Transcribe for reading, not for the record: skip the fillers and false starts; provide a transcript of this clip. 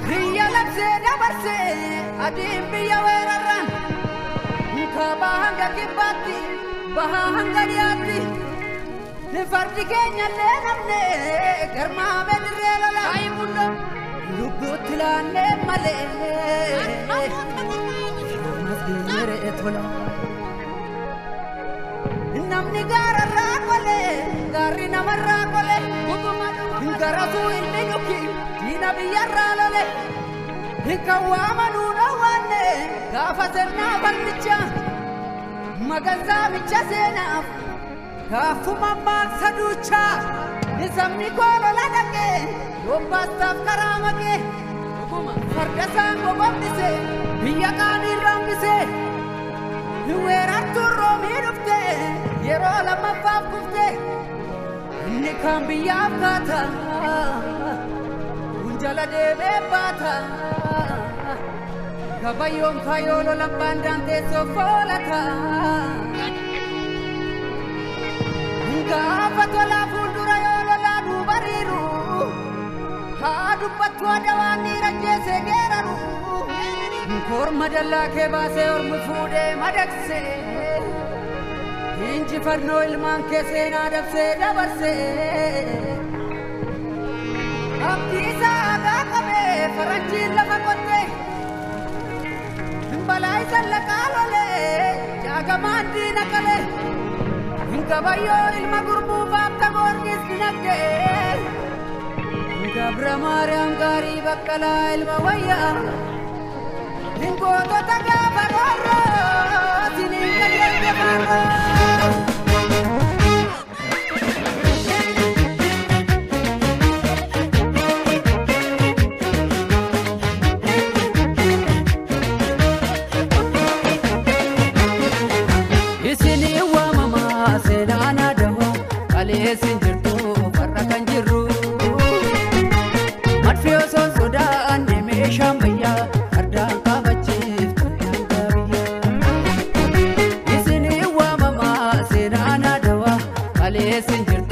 Riya labse dabarse adim biya weraran kabahanga kibati bahanga diati fardi kenya le namne garma bedre la aymundo lubutlane male masdinere etola namni garara kole garina marra kole garasu ilminuki dina biyarra lale hikawamanu nawane gafatanna balmicha maganza micha sena kafuma maksaducha nisamni kolo ladake yombastaf karamake fardasan gobamdise biyakani rambise werartu romidufte yero lama fafkufte nikam biyakata unjala debe bata kabayom kayolo lambandante sofolata Gafatola fuldura yolo la dubariru hadu patwa dawani rajese geraru korma dalla ke base or mufude madakse inji farno ilman ke sena dabse dabarse abdisa aga kabe faranji lafa kotte balai sallakale jaga mandi nakale Kabayo ilma gurbu bapta gorgis binagde Gabra mariam gari bakala ilma waya Ingo to taga baroro Sini kagirke barro Sinjirtu farrakan jiru Matfiyo son sodaan deemee shambayyaa Ardaan qabachiif karyaan gaabiyyaa Isinii waamamaa seenaan adawaa Kalee sinjirtu